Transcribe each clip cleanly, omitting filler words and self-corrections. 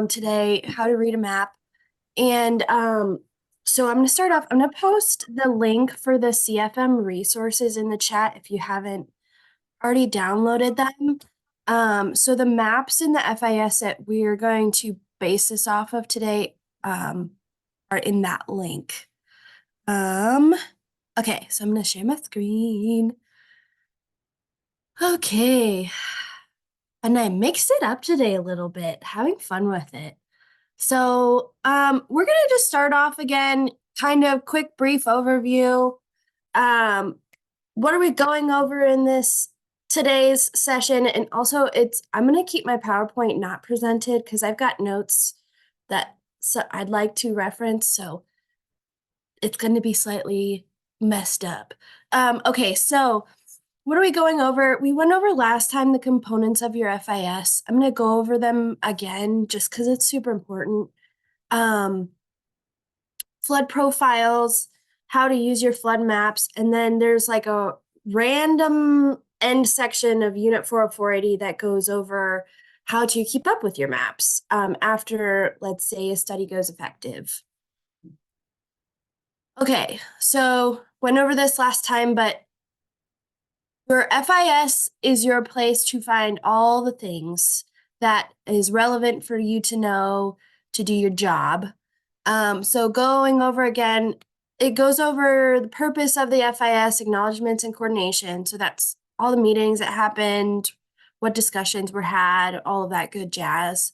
today, how to read a map. And so I'm going to start off. I'm going to post the link for the CFM resources in the chat if you haven't already downloaded them. So the maps in the FIS that we are going to base this off of today are in that link. Okay, so I'm going to share my screen. Okay. And I mixed it up today a little bit, having fun with it. So we're going to just start off again, kind of quick, brief overview. What are we going over in this today's session? And also I'm going to keep my PowerPoint not presented because I've got notes that I'd like to reference. So it's going to be slightly messed up. Okay, so what are we going over? We went over last time the components of your FIS. I'm going to go over them again just because it's super important. Flood profiles, how to use your flood maps, and then there's like a random end section of Unit 40480 that goes over how to keep up with your maps after, let's say, a study goes effective. Okay, so went over this last time, but your FIS is your place to find all the things that is relevant for you to know to do your job. So going over again, it goes over the purpose of the FIS, acknowledgements and coordination. So that's all the meetings that happened, what discussions were had, all of that good jazz.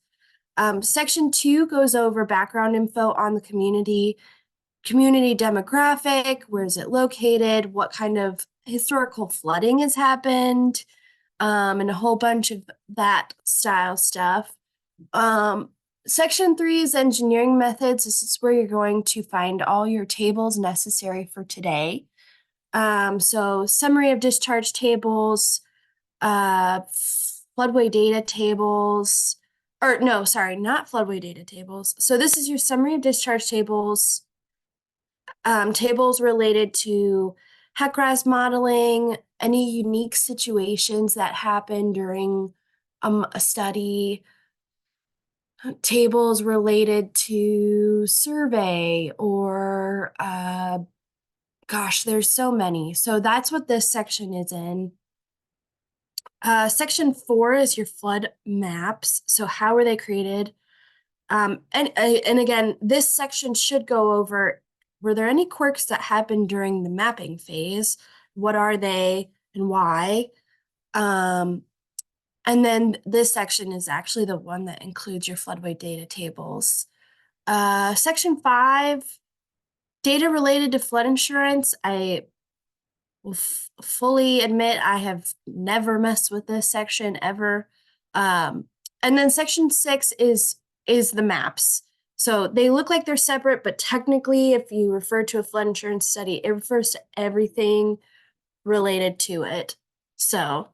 Section 2 goes over background info on the community demographic, where is it located, what kind of historical flooding has happened, and a whole bunch of that style stuff. Section 3 is engineering methods. This is where you're going to find all your tables necessary for today. So summary of discharge tables, floodway data tables, or no, sorry, not floodway data tables. So this is your summary of discharge tables, tables related to HECRAS modeling, any unique situations that happen during a study, tables related to survey or gosh, there's so many. So that's what this section is in. Section 4 is your flood maps. So how were they created? And again, this section should go over, were there any quirks that happened during the mapping phase? What are they and why? And then this section is actually the one that includes your floodway data tables. Section 5, data related to flood insurance. I will fully admit I have never messed with this section ever. And then section 6 is the maps. So they look like they're separate, but technically, if you refer to a flood insurance study, it refers to everything related to it. So,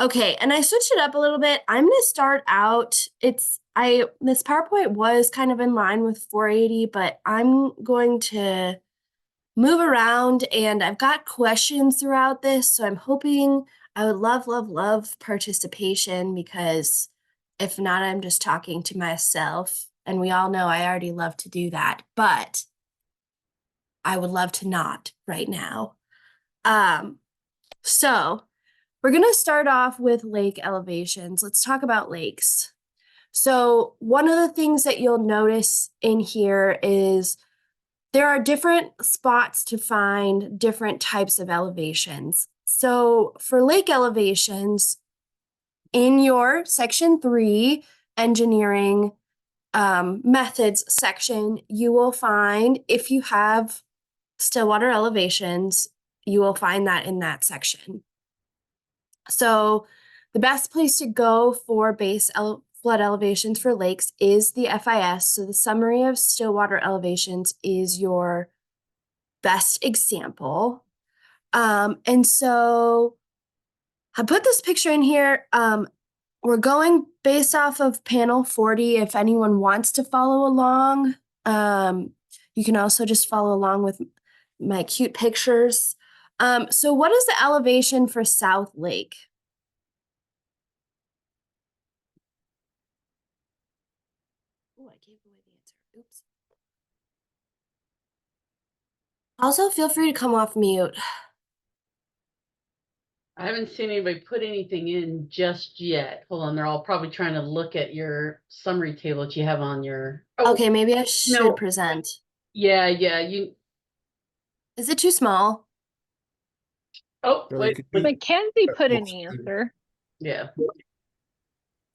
okay, and I switched it up a little bit. I'm going to start out, this PowerPoint was kind of in line with 480, but I'm going to move around and I've got questions throughout this. So I'm hoping, I would love participation, because if not, I'm just talking to myself. And we all know I already love to do that, but I would love to not right now. So we're going to start off with lake elevations. Let's talk about lakes. So one of the things that you'll notice in here is there are different spots to find different types of elevations. So for lake elevations, in your section 3 engineering methods section, you will find, if you have stillwater elevations, you will find that in that section. So the best place to go for base flood elevations for lakes is the FIS. So the summary of stillwater elevations is your best example. And so I put this picture in here. We're going based off of panel 40. If anyone wants to follow along, you can also just follow along with my cute pictures. So what is the elevation for South Lake? I gave away the answer. Oops. Also, feel free to come off mute. I haven't seen anybody put anything in just yet. Hold on, they're all probably trying to look at your summary table that you have on your. Oh, Okay, maybe I should present. yeah. Is it too small? Oh, wait. Mackenzie put an answer. Yeah.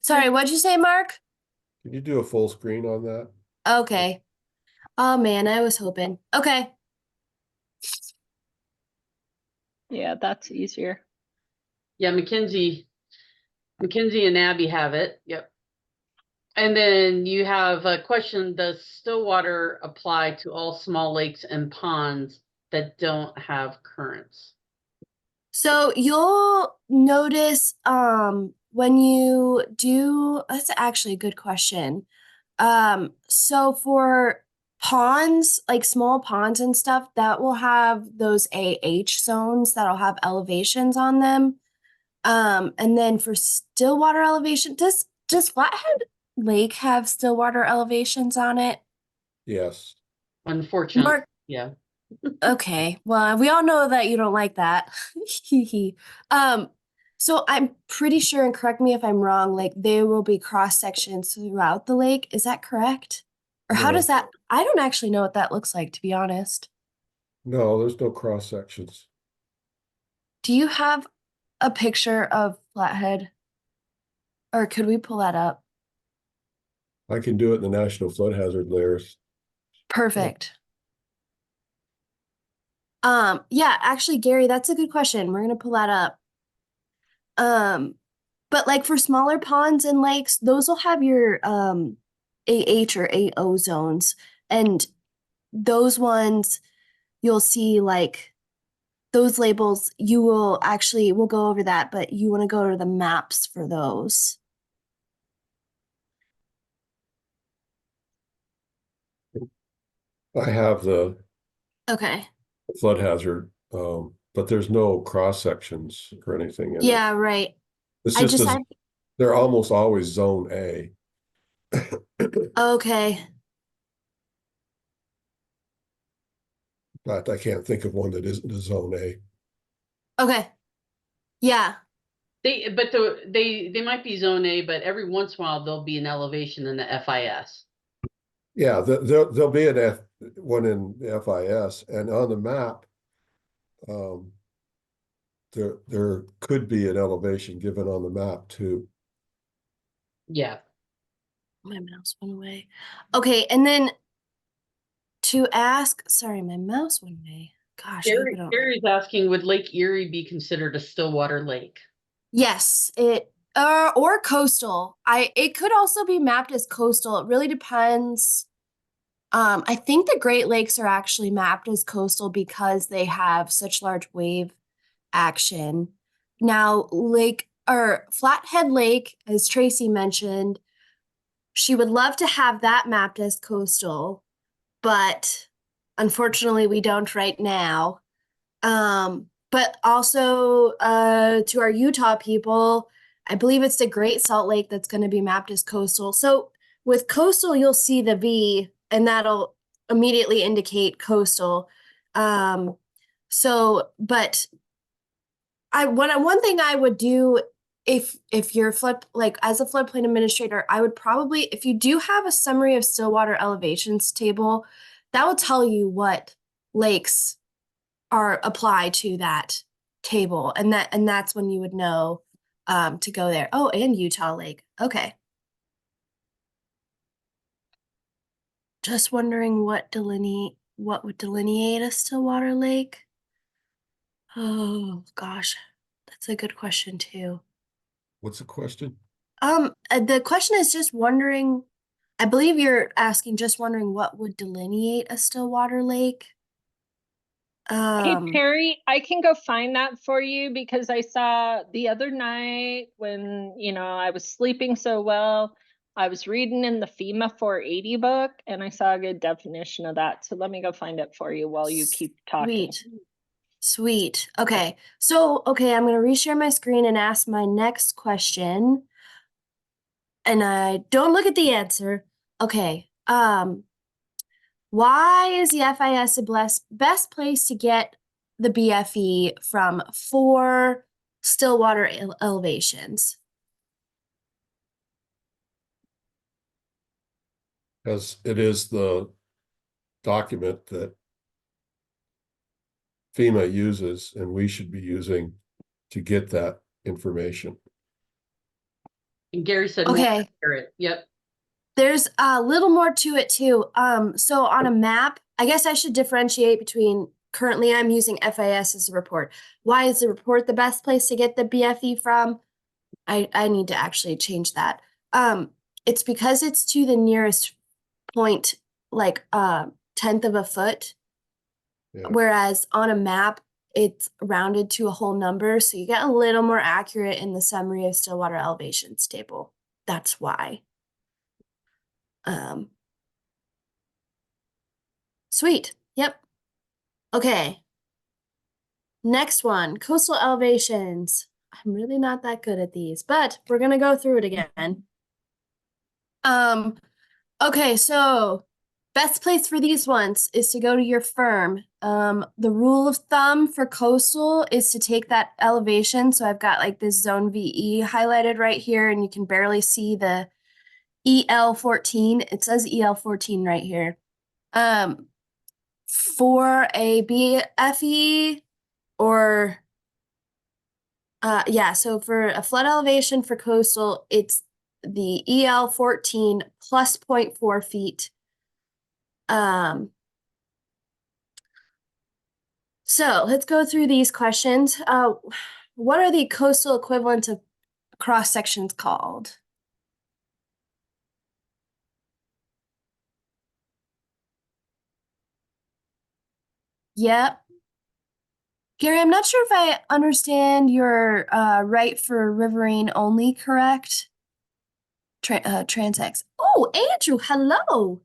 Sorry, what'd you say, Mark? Can you do a full screen on that? Okay. Oh man, I was hoping. Okay. Yeah, that's easier. Yeah, Mackenzie and Abby have it. Yep. And then you have a question: does Stillwater apply to all small lakes and ponds that don't have currents? So you'll notice when you do, that's actually a good question. So for ponds, like small ponds and stuff, that will have those AH zones that'll have elevations on them. And then for stillwater elevation, does Flathead Lake have stillwater elevations on it? Yes. Unfortunately, Mark, yeah. okay. Well, we all know that you don't like that. So I'm pretty sure, and correct me if I'm wrong, like there will be cross sections throughout the lake. Is that correct? Or how No. does that? I don't actually know what that looks like, to be honest. No, there's no cross sections. Do you have a picture of Flathead? Or could we pull that up? I can do it in the National Flood Hazard layers. Perfect. Yeah, actually, Gary, that's a good question. We're gonna pull that up. But like for smaller ponds and lakes, those will have your AH or AO zones. And those ones you'll see like those labels, you will actually we'll go over that, but you want to go to the maps for those. I have the Okay. flood hazard, but there's no cross sections or anything in it. Yeah, right. It's I just just as, they're almost always zone A. okay. But I can't think of one that isn't a zone A. Okay. Yeah. They might be zone A, but every once in a while there'll be an elevation in the FIS. Yeah, there'll be one in the FIS, and on the map, there could be an elevation given on the map too. Yeah. My mouse went away. Okay, and then to ask, sorry, my mouse went away. Gosh, I hope I don't. Gary's asking, would Lake Erie be considered a stillwater lake? Yes, it or coastal. It could also be mapped as coastal. It really depends. I think the Great Lakes are actually mapped as coastal because they have such large wave action. Now, Lake or Flathead Lake, as Tracy mentioned, she would love to have that mapped as coastal, but unfortunately we don't right now. But also to our Utah people, I believe it's the Great Salt Lake that's going to be mapped as coastal. So with coastal, you'll see the V, and that'll immediately indicate coastal. But one thing I would do if you're as a floodplain administrator, I would probably, if you do have a summary of stillwater elevations table, that will tell you what lakes are apply to that table, and that's when you would know to go there. Oh, and Utah Lake. Okay. Just wondering what would delineate a stillwater lake. Oh gosh, that's a good question too. What's the question? The question is just wondering, I believe you're asking, just wondering what would delineate a stillwater lake. Hey, Peri, I can go find that for you because I saw the other night when, I was sleeping so well, I was reading in the FEMA 480 book and I saw a good definition of that. So let me go find it for you while you keep talking. Sweet. Okay. So, I'm going to reshare my screen and ask my next question. And I don't look at the answer. Okay. Why is the FIS the best place to get the BFE from for Stillwater elevations? Because it is the document that FEMA uses and we should be using to get that information. And Gary said more Okay. accurate. Yep. There's a little more to it too. So on a map, I guess I should differentiate between currently I'm using FIS as a report. Why is the report the best place to get the BFE from? I need to actually change that. It's because it's to the nearest point, like tenth of a foot. Yeah. Whereas on a map, it's rounded to a whole number. So you get a little more accurate in the summary of Stillwater elevations table. That's why. Sweet. Yep. Okay. Next one, coastal elevations. I'm really not that good at these, but we're gonna go through it again. Okay, so best place for these ones is to go to your firm. The rule of thumb for coastal is to take that elevation. So I've got like this zone VE highlighted right here, and you can barely see the EL14. It says EL14 right here. For a BFE or yeah, so for a flood elevation for coastal, it's the EL14 plus 0.4 feet. So let's go through these questions. What are the coastal equivalents of cross sections called? Yep. Gary, I'm not sure if I understand your right for riverine only correct. Transects. Oh, Andrew, hello.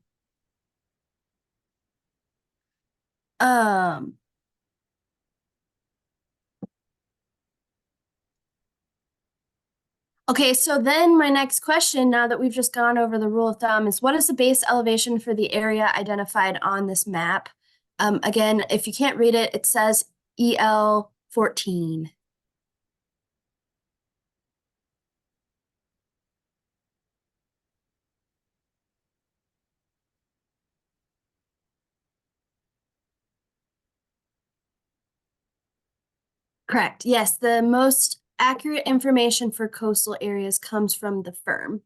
Okay, so then my next question, now that we've just gone over the rule of thumb, is what is the base elevation for the area identified on this map? Again, if you can't read it, it says EL14. Correct. Yes, the most accurate information for coastal areas comes from the firm.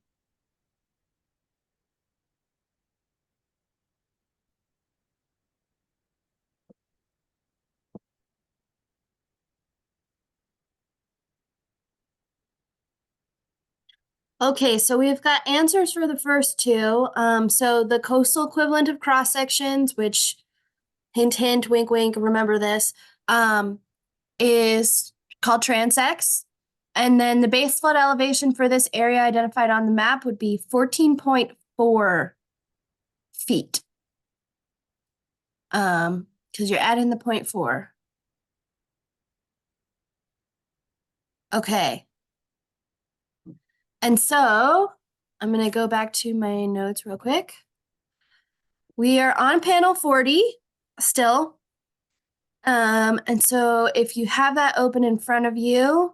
Okay, so we've got answers for the first two. So the coastal equivalent of cross sections, which hint, hint, wink, wink, remember this, is called transects. And then the base flood elevation for this area identified on the map would be 14.4 feet. Because you're adding the 0.4. Okay. And so I'm going to go back to my notes real quick. We are on panel 40 still. And so if you have that open in front of you,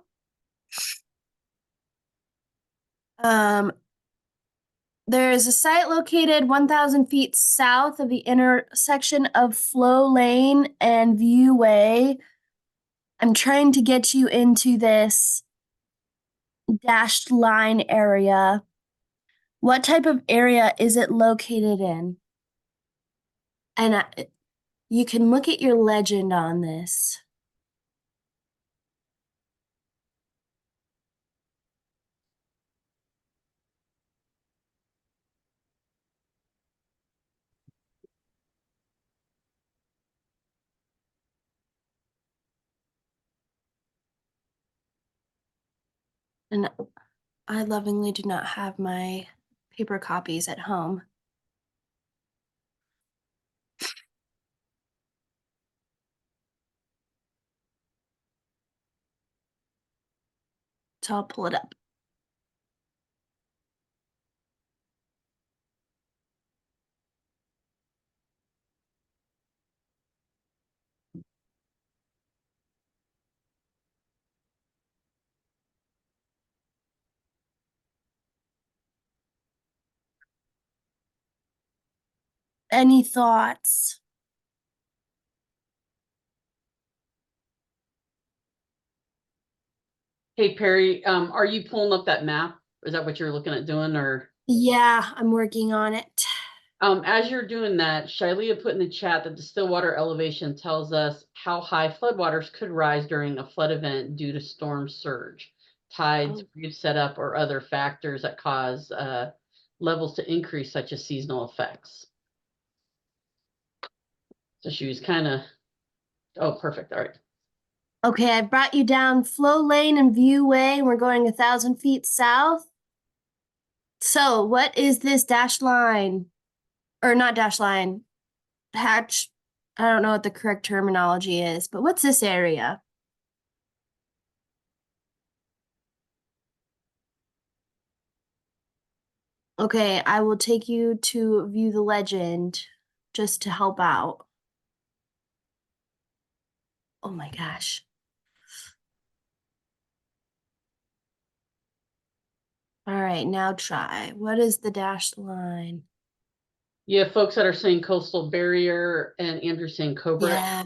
there is a site located 1,000 feet south of the intersection of Flow Lane and Viewway. I'm trying to get you into this dashed line area. What type of area is it located in? And you can look at your legend on this. And I lovingly do not have my paper copies at home. So I'll pull it up. Any thoughts? Hey, Peri, are you pulling up that map? Is that what you're looking at doing, or? Yeah, I'm working on it. As you're doing that, Shilea put in the chat that the Stillwater elevation tells us how high floodwaters could rise during a flood event due to storm surge, tides, reef setup, or other factors that cause levels to increase, such as seasonal effects. So she was kind of, oh, perfect. All right. Okay, I brought you down flow lane and view way, and we're going 1,000 feet south. So what is this dash line? Or not dash line, hatch. I don't know what the correct terminology is, but what's this area? Okay, I will take you to view the legend just to help out. Oh my gosh. All right, now try. What is the dashed line? You have folks that are saying coastal barrier, and Andrew saying Cobra. Yeah.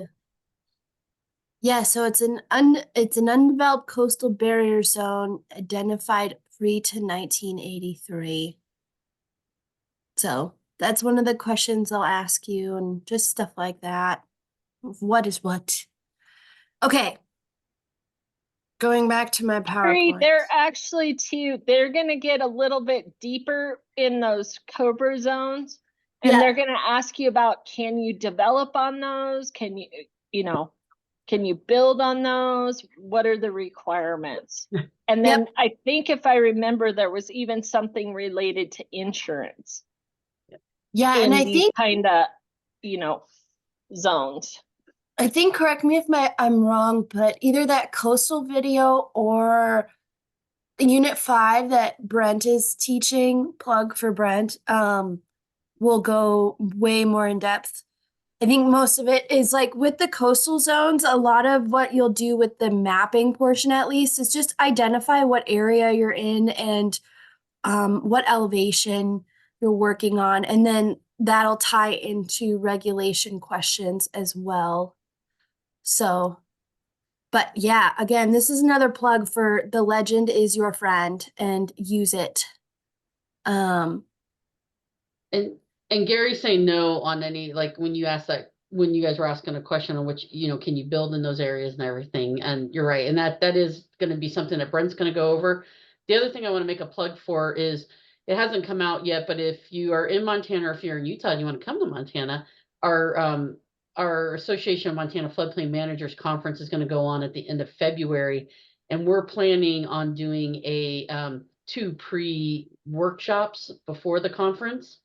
Yeah, so it's an undeveloped coastal barrier zone identified pre to 1983. So that's one of the questions they'll ask you, and just stuff like that. What is what? Okay. Going back to my PowerPoint. They're actually they're going to get a little bit deeper in those Cobra zones. And they're going to ask you about, can you develop on those? Can can you build on those? What are the requirements? And then I think if I remember, there was even something related to insurance. Yeah, and I think kind of, zones. I think, correct me if I'm wrong, but either that coastal video or Unit 5 that Brent is teaching, plug for Brent, will go way more in depth. I think most of it is like with the coastal zones, a lot of what you'll do with the mapping portion at least is just identify what area you're in and what elevation you're working on. And then that'll tie into regulation questions as well. So, but yeah, again, this is another plug for the legend is your friend and use it. And Gary's saying no on any, like when you asked that, when you guys were asking a question on which, can you build in those areas and everything? And you're right. And that is going to be something that Brent's going to go over. The other thing I want to make a plug for is, it hasn't come out yet, but if you are in Montana or if you're in Utah and you want to come to Montana, our Association of Montana Floodplain Managers Conference is going to go on at the end of February. And we're planning on doing a 2 pre-workshops before the conference.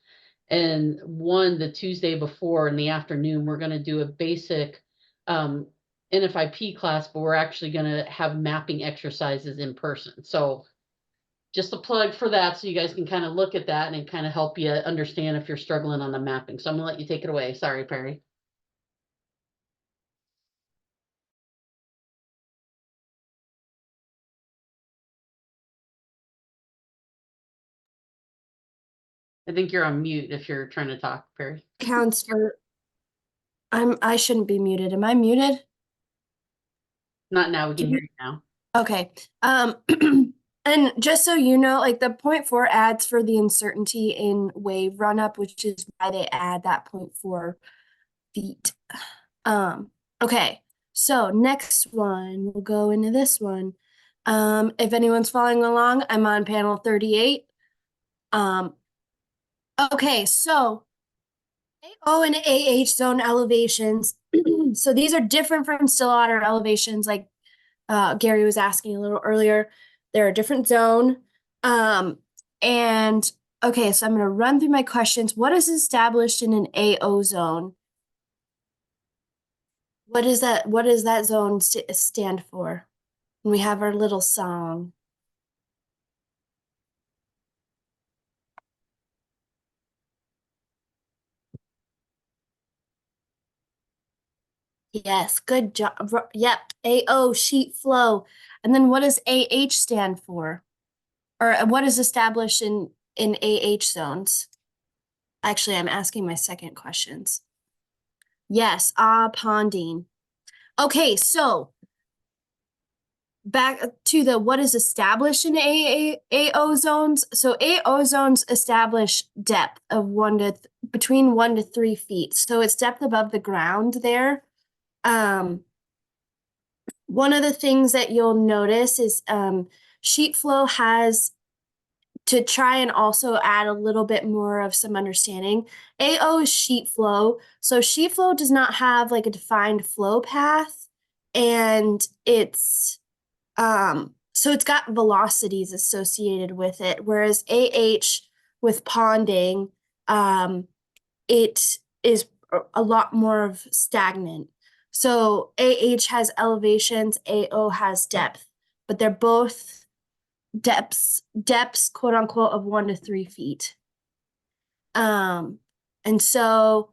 And one the Tuesday before in the afternoon, we're going to do a basic NFIP class, but we're actually going to have mapping exercises in person. So just a plug for that, so you guys can kind of look at that and kind of help you understand if you're struggling on the mapping. So I'm going to let you take it away. Sorry, Peri. I think you're on mute if you're trying to talk, Peri. Counts for I shouldn't be muted. Am I muted? Not now, we can hear you now. Okay. And just so you know, like the 0.4 adds for the uncertainty in wave run up, which is why they add that 0.4 feet. Okay. So next one, we'll go into this one. If anyone's following along, I'm on panel 38. Okay, so AO and AH zone elevations. So these are different from Stillwater elevations, like Gary was asking a little earlier. They're a different zone. And okay, so I'm going to run through my questions. What is established in an AO zone? What is that? What does that zone stand for? And we have our little song. Yes, good job. Yep, AO, sheet flow. And then what does AH stand for? Or what is established in AH zones? Actually, I'm asking my second questions. Yes, ponding. Okay, so back to the what is established in AO zones. So AO zones establish depth of between 1 to 3 feet. So it's depth above the ground there. One of the things that you'll notice is sheet flow has, to try and also add a little bit more of some understanding, AO is sheet flow. So sheet flow does not have like a defined flow path, and so it's got velocities associated with it, whereas AH with ponding, it is a lot more of stagnant. So AH has elevations, AO has depth, but they're both depths, quote unquote, of 1 to 3 feet. And so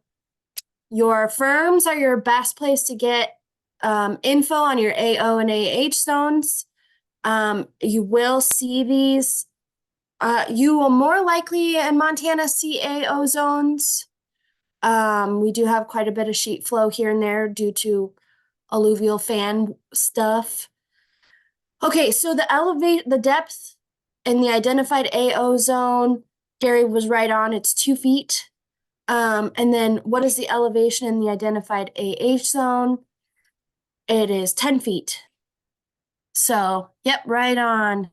your firms are your best place to get info on your AO and AH zones. You will see these. You will more likely in Montana see AO zones. We do have quite a bit of sheet flow here and there due to alluvial fan stuff. Okay, so the depth in the identified AO zone, Gary was right on, it's 2 feet. And then what is the elevation in the identified AH zone? It is 10 feet. So, yep, right on.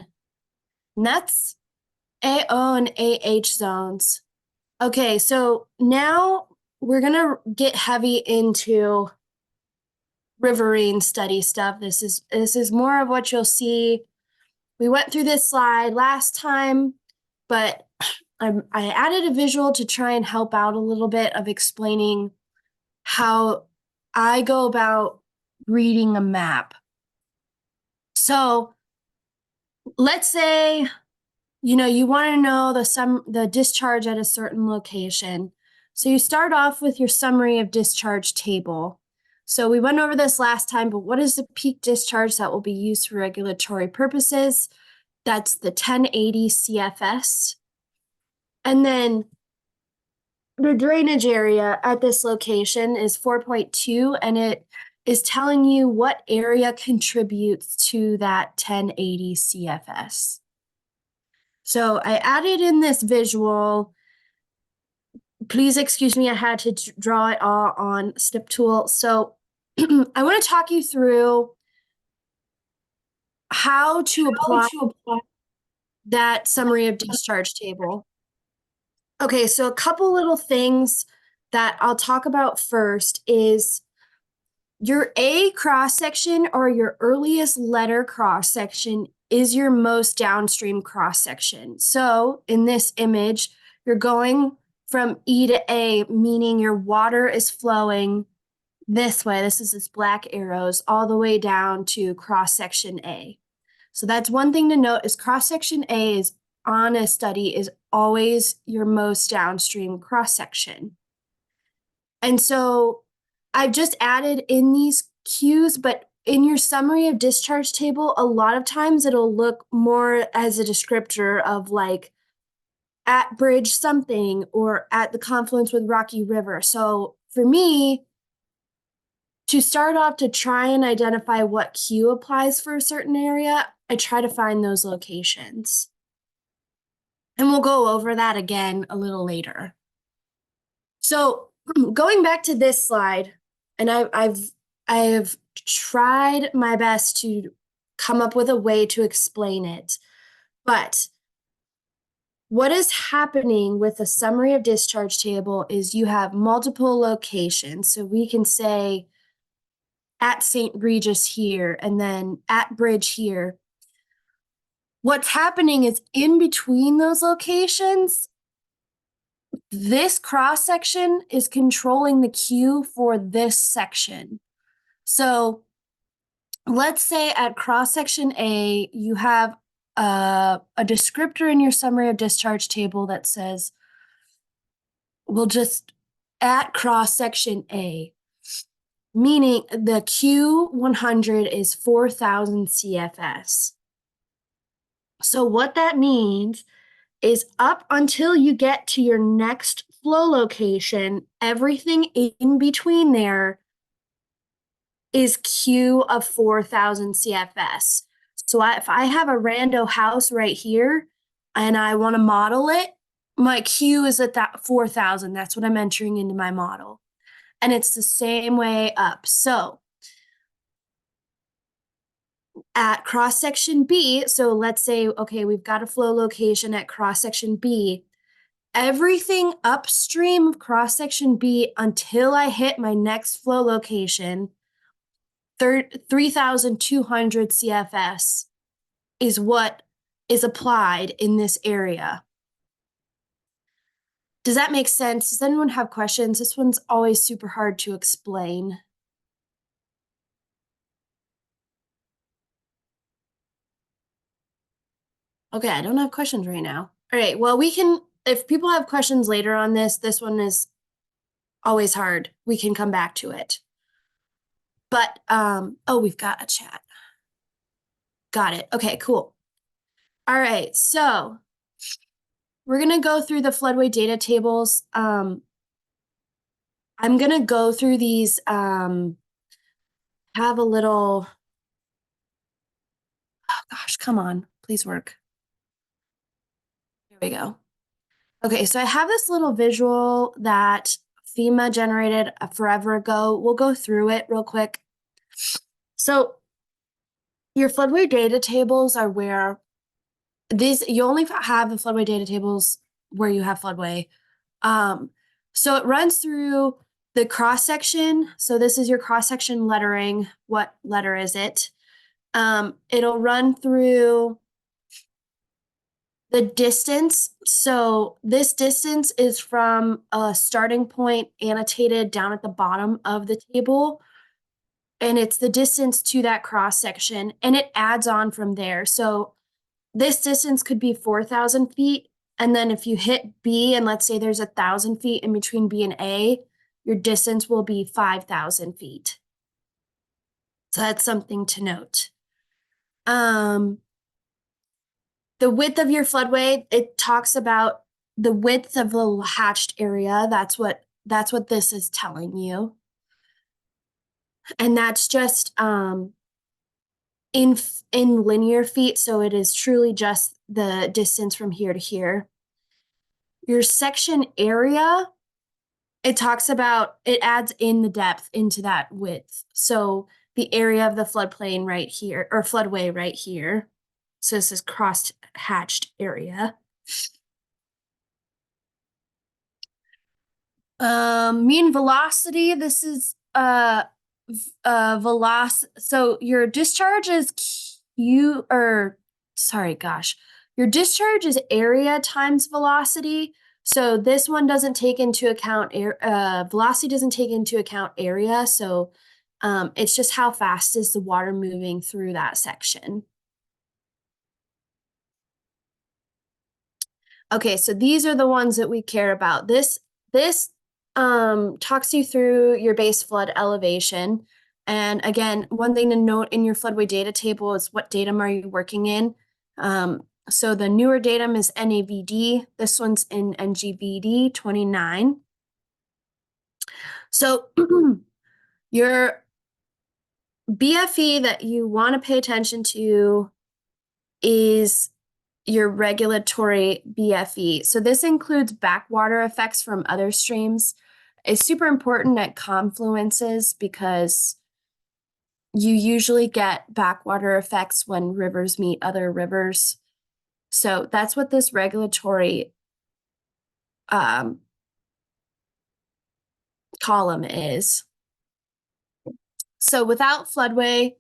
And that's AO and AH zones. Okay, so now we're gonna get heavy into riverine study stuff. This is more of what you'll see. We went through this slide last time, but I added a visual to try and help out a little bit of explaining how I go about reading a map. So let's say, you want to know the discharge at a certain location. So you start off with your summary of discharge table. So we went over this last time, but what is the peak discharge that will be used for regulatory purposes? That's the 1080 CFS. And then the drainage area at this location is 4.2, and it is telling you what area contributes to that 1080 CFS. So I added in this visual. Please excuse me, I had to draw it all on Snip Tool. So I want to talk you through how to apply that summary of discharge table. Okay, so a couple little things that I'll talk about first is your A cross-section, or your earliest letter cross-section, is your most downstream cross-section. So in this image, you're going from E to A, meaning your water is flowing this way. This is this black arrows all the way down to cross-section A. So that's one thing to note, is cross-section A is on a study is always your most downstream cross-section. And so I've just added in these cues, but in your summary of discharge table, a lot of times it'll look more as a descriptor of like at bridge something or at the confluence with Rocky River. So for me, to start off to try and identify what cue applies for a certain area, I try to find those locations. And we'll go over that again a little later. So going back to this slide, and I've tried my best to come up with a way to explain it, but what is happening with the summary of discharge table is you have multiple locations. So we can say at St. Regis here, and then at Bridge here. What's happening is in between those locations, this cross section is controlling the cue for this section. So let's say at cross section A, you have a descriptor in your summary of discharge table that says, we'll just at cross section A, meaning the Q100 is 4,000 CFS. So what that means is up until you get to your next flow location, everything in between there is Q of 4,000 CFS. So if I have a rando house right here and I want to model it, my Q is at that 4,000. That's what I'm entering into my model. And it's the same way up. So at cross section B, so let's say, okay, we've got a flow location at cross section B. Everything upstream of cross section B until I hit my next flow location, 3,200 CFS is what is applied in this area. Does that make sense? Does anyone have questions? This one's always super hard to explain. Okay, I don't have questions right now. All right, well, we can, if people have questions later on this one is always hard. We can come back to it. But, oh, we've got a chat. Got it. Okay, cool. All right, so we're gonna go through the floodway data tables. I'm gonna go through these, have a little, oh gosh, come on, please work. Here we go. Okay, so I have this little visual that FEMA generated forever ago. We'll go through it real quick. So your floodway data tables are where you only have the floodway data tables where you have floodway. So it runs through the cross section. So this is your cross section lettering. What letter is it? It'll run through the distance. So this distance is from a starting point annotated down at the bottom of the table. And it's the distance to that cross section, and it adds on from there. So this distance could be 4,000 feet. And then if you hit B, and let's say there's 1,000 feet in between B and A, your distance will be 5,000 feet. So that's something to note. The width of your floodway, it talks about the width of the hatched area. That's what this is telling you. And that's just in linear feet, so it is truly just the distance from here to here. Your section area, it talks about, it adds in the depth into that width. So the area of the floodplain right here, or floodway right here. So this is cross-hatched area. Mean velocity, this is velocity. So your discharge is your discharge is area times velocity. So this one doesn't take into account velocity doesn't take into account area. So it's just how fast is the water moving through that section. Okay, so these are the ones that we care about. This talks you through your base flood elevation. And again, one thing to note in your floodway data table is what datum are you working in. So the newer datum is NAVD. This one's in NGVD 29. So your BFE that you want to pay attention to is your regulatory BFE. So this includes backwater effects from other streams. It's super important at confluences because you usually get backwater effects when rivers meet other rivers. So that's what this regulatory column is. So without floodway,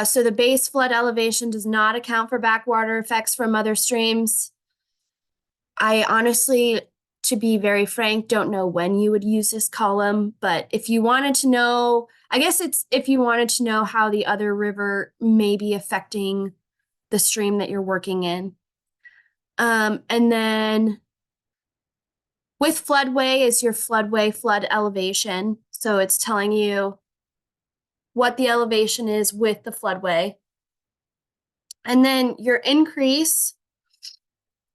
so the base flood elevation does not account for backwater effects from other streams. I honestly, to be very frank, don't know when you would use this column, but if you wanted to know, I guess it's if you wanted to know how the other river may be affecting the stream that you're working in. And then with floodway is your floodway flood elevation. So it's telling you what the elevation is with the floodway. And then your increase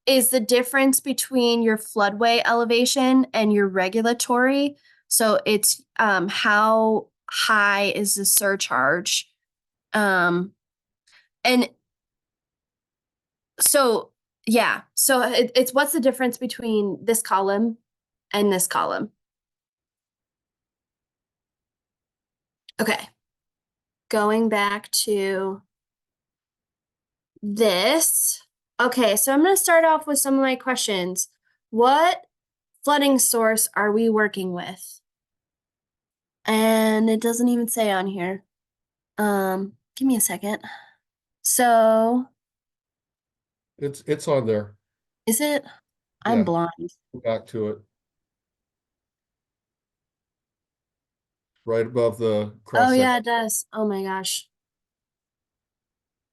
is the difference between your floodway elevation and your regulatory. So it's how high is the surcharge. And so, yeah, so it's what's the difference between this column and this column? Okay. Going back to this. Okay, so I'm going to start off with some of my questions. What flooding source are we working with? And it doesn't even say on here. Give me a second. So, It's on there. is it? I'm Yeah. blind. Go back to it. Right above the cross Oh, section. yeah, it does. Oh my gosh.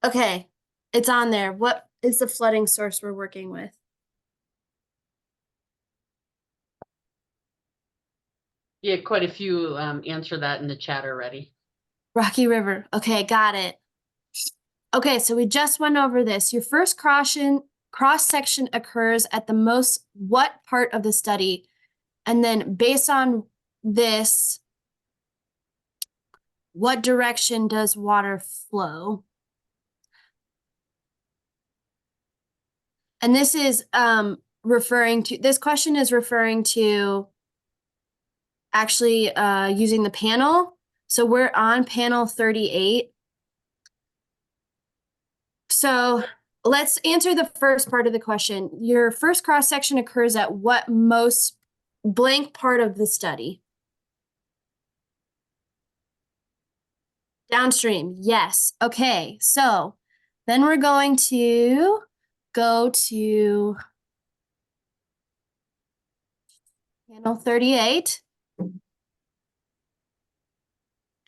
Okay, it's on there. What is the flooding source we're working with? Yeah, quite a few answer that in the chat already. Rocky River. Okay, got it. Okay, so we just went over this. Your first cross section occurs at the most what part of the study? And then based on this, what direction does water flow? And this is this question is referring to actually using the panel. So we're on panel 38. So let's answer the first part of the question. Your first cross section occurs at what most blank part of the study? Downstream, yes. Okay, so then we're going to go to panel 38.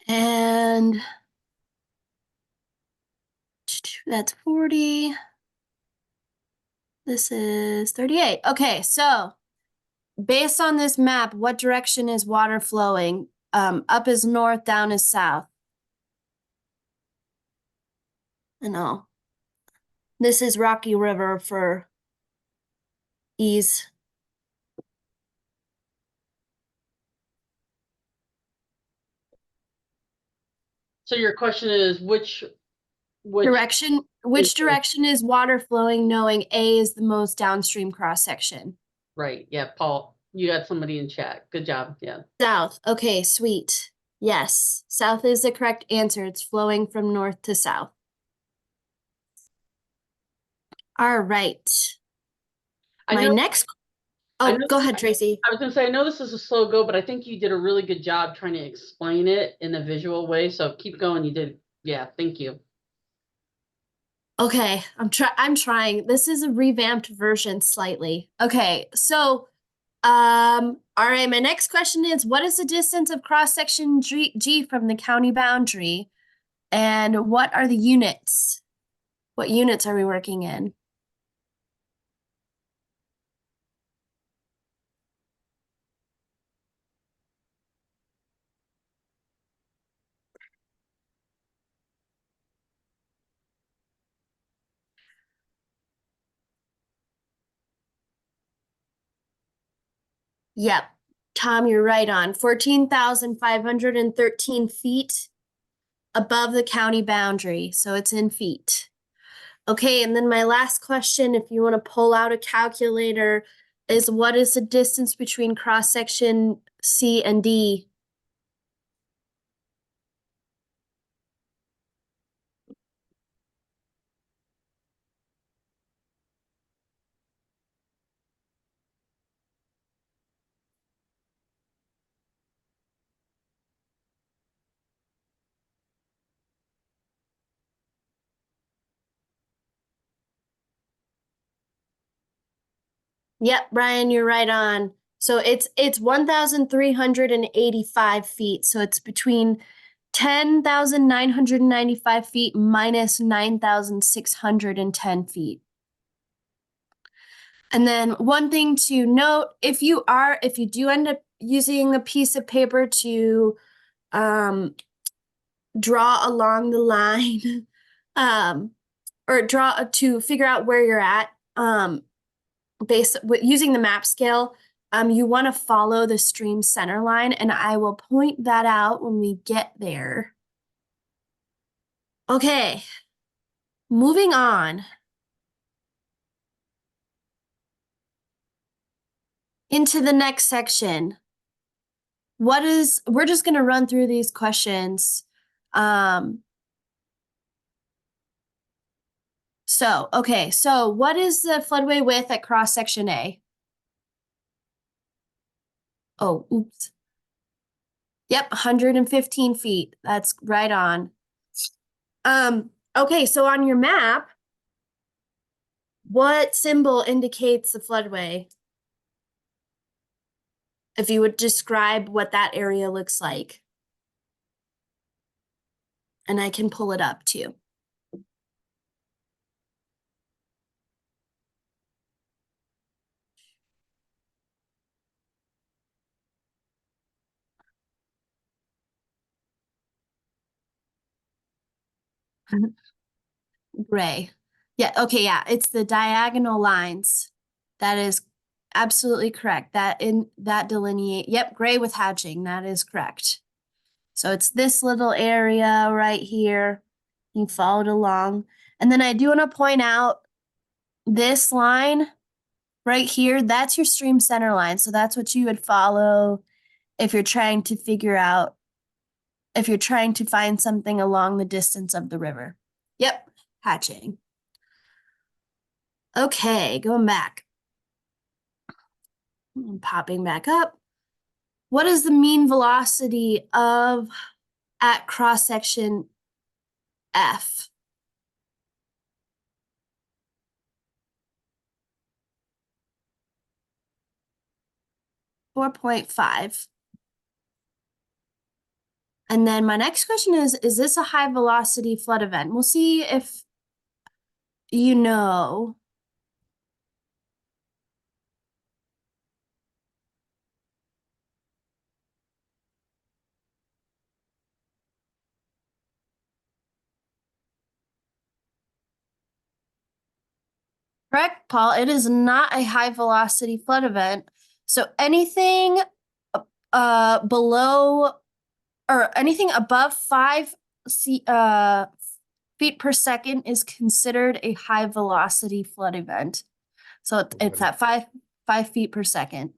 And that's 40. This is 38. Okay, so based on this map, what direction is water flowing? Up is north, down is south. I know. This is Rocky River for ease. So your question is which Direction, which direction is water flowing, knowing A is the most downstream cross section? Right. Yeah, Paul, you got somebody in chat. Good job. Yeah. South. Okay, sweet. Yes, south is the correct answer. It's flowing from north to south. All right. My next. Oh, go ahead, Tracy. I was going to say, I know this is a slow go, but I think you did a really good job trying to explain it in a visual way. So keep going. You did. Yeah. Thank you. Okay, I'm trying. This is a revamped version slightly. Okay, so all right, my next question is what is the distance of cross section G from the county boundary? And what are the units? What units are we working in? Yep. Tom, you're right on. 14,513 feet above the county boundary. So it's in feet. Okay, and then my last question, if you want to pull out a calculator, is what is the distance between cross section C and D? Yep, Brian, you're right on. So it's 1,385 feet. So it's between 10,995 feet minus 9,610 feet. And then one thing to note, if you do end up using a piece of paper to draw along the line, or draw to figure out where you're at, using the map scale, you want to follow the stream center line, and I will point that out when we get there. Okay, moving on. Into the next section. We're just going to run through these questions. So what is the floodway width at cross section A? Oh, oops. Yep, 115 feet. That's right on. Okay, so on your map, what symbol indicates the floodway? If you would describe what that area looks like. And I can pull it up too. Gray. Yeah, okay, yeah, it's the diagonal lines. That is absolutely correct. That delineate, yep, gray with hatching, that is correct. So it's this little area right here. You followed along. And then I do want to point out this line right here, that's your stream center line. So that's what you would follow if you're trying to find something along the distance of the river. Yep, hatching. Okay, going back. And popping back up. What is the mean velocity at cross section F? 4.5. And then my next question is this a high velocity flood event? We'll see if you know. Correct, Paul. It is not a high velocity flood event. So anything below or anything above 5 feet per second is considered a high velocity flood event. So it's at 5 feet per second.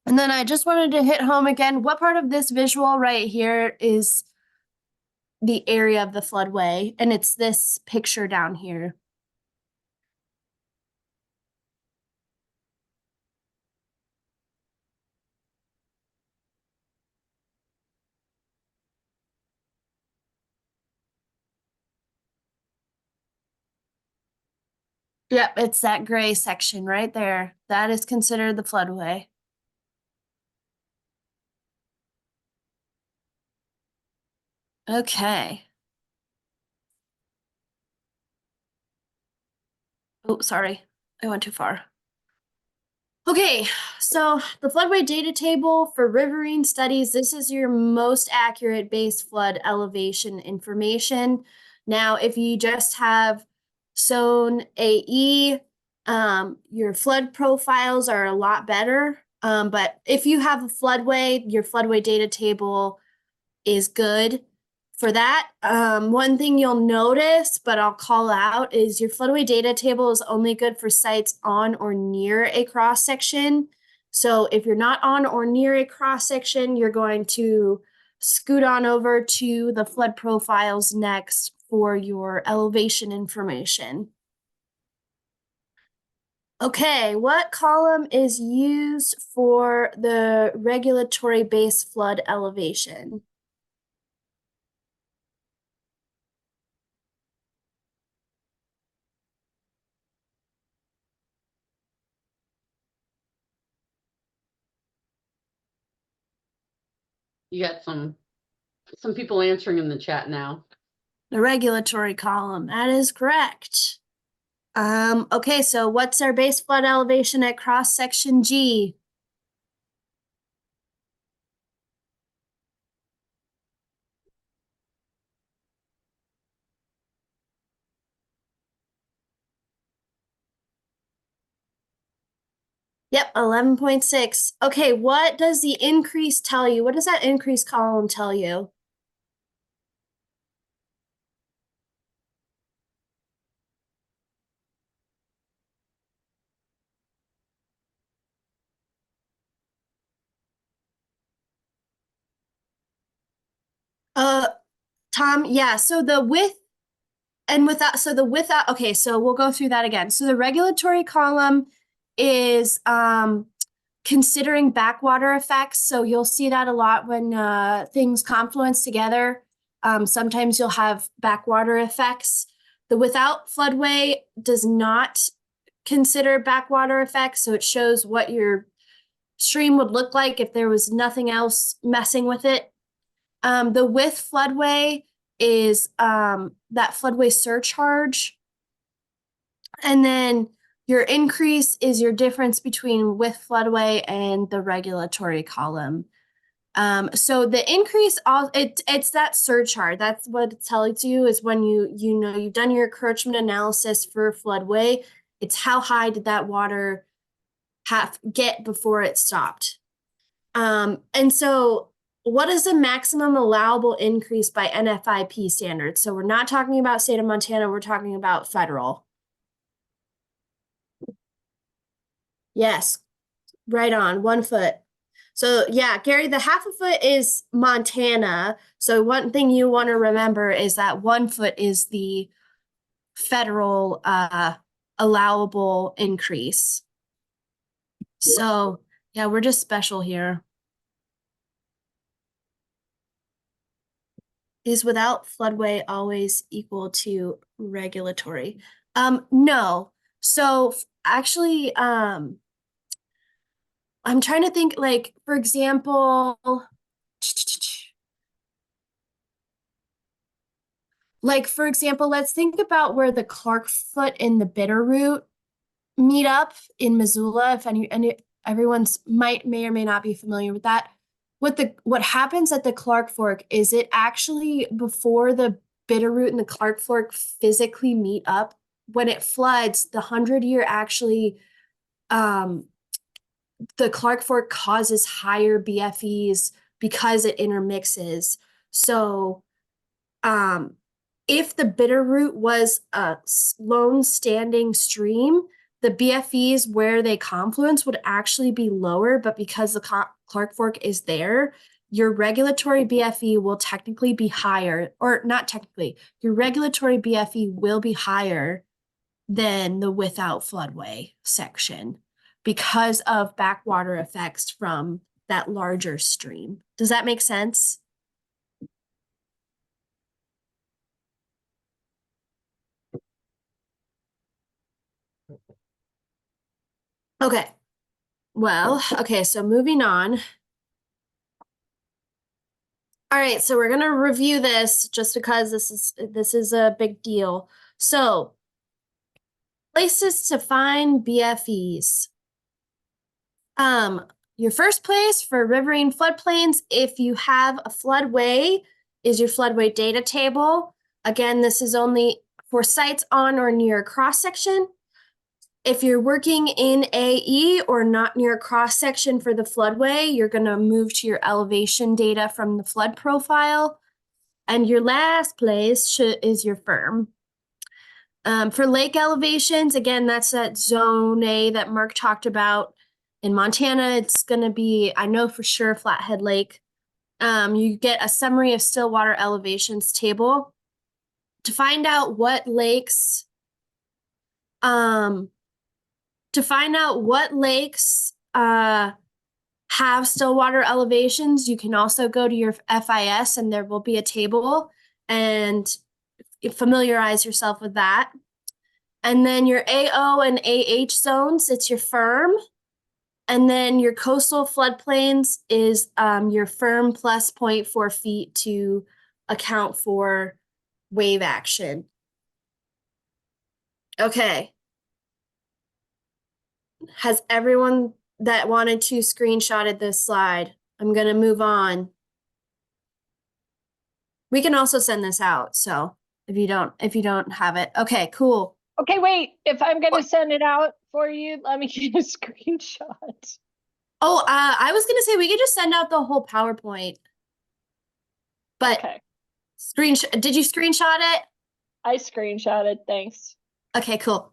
And then I just wanted to hit home again. What part of this visual right here is the area of the floodway? And it's this picture down here. Yep, it's that gray section right there. That is considered the floodway. Okay. Oh, sorry. I went too far. Okay, so the floodway data table for riverine studies, this is your most accurate base flood elevation information. Now, if you just have zone AE, your flood profiles are a lot better. But if you have a floodway, your floodway data table is good for that. One thing you'll notice, but I'll call out, is your floodway data table is only good for sites on or near a cross section. So if you're not on or near a cross section, you're going to scoot on over to the flood profiles next for your elevation information. Okay, what column is used for the regulatory base flood elevation? You got some people answering in the chat now. The regulatory column, that is correct. Okay, so what's our base flood elevation at cross section G? Yep, 11.6. Okay, what does the increase tell you? What does that increase column tell you? Tom, yeah, so the width and without, so the without, okay, so we'll go through that again. So the regulatory column is considering backwater effects. So you'll see that a lot when things confluence together. Sometimes you'll have backwater effects. The without floodway does not consider backwater effects. So it shows what your stream would look like if there was nothing else messing with it. The with floodway is that floodway surcharge. And then your increase is your difference between with floodway and the regulatory column. So the increase, it's that surcharge. That's what it tells you is when you've done your encroachment analysis for floodway. It's how high did that water get before it stopped. And so what is the maximum allowable increase by NFIP standards? So we're not talking about state of Montana, we're talking about federal. Yes, right on, 1 foot. So yeah, Gary, the half a foot is Montana. So one thing you want to remember is that 1 foot is the federal allowable increase. So yeah, we're just special here. Is without floodway always equal to regulatory? No. So actually, I'm trying to think, like, for example, let's think about where the Clark Foot and the Bitterroot meet up in Missoula. If any everyone's may or may not be familiar with that. What happens at the Clark Fork is it actually, before the Bitterroot and the Clark Fork physically meet up, when it floods, the 100-year actually, the Clark Fork causes higher BFEs because it intermixes. So, if the Bitterroot was a lone standing stream, the BFEs where they confluence would actually be lower, but because the Clark Fork is there, your regulatory BFE will technically be higher, or not technically, your regulatory BFE will be higher than the without floodway section because of backwater effects from that larger stream. Does that make sense? Okay. Well, okay, so moving on. All right, so we're gonna review this just because this is a big deal. So, places to find BFEs. Your first place for riverine floodplains, if you have a floodway, is your floodway data table. Again, this is only for sites on or near a cross section. If you're working in AE or not near a cross section for the floodway, you're going to move to your elevation data from the flood profile. And your last place is your firm. For lake elevations, again, that's that zone A that Marc talked about. In Montana, it's going to be, I know for sure, Flathead Lake. You get a summary of still water elevations table to find out what lakes have still water elevations. You can also go to your FIS and there will be a table and familiarize yourself with that. And then your AO and AH zones, it's your firm. And then your coastal floodplains is your firm plus 0.4 feet to account for wave action. Okay. Has everyone that wanted to screenshotted this slide? I'm going to move on. We can also send this out. So if you don't have it. Okay, cool. Okay, wait, if I'm going to send it out for you. Let me get a screenshot. Oh, I was gonna say we could just send out the whole PowerPoint. But Okay, did you screenshot it? I screenshotted, thanks. Okay, cool.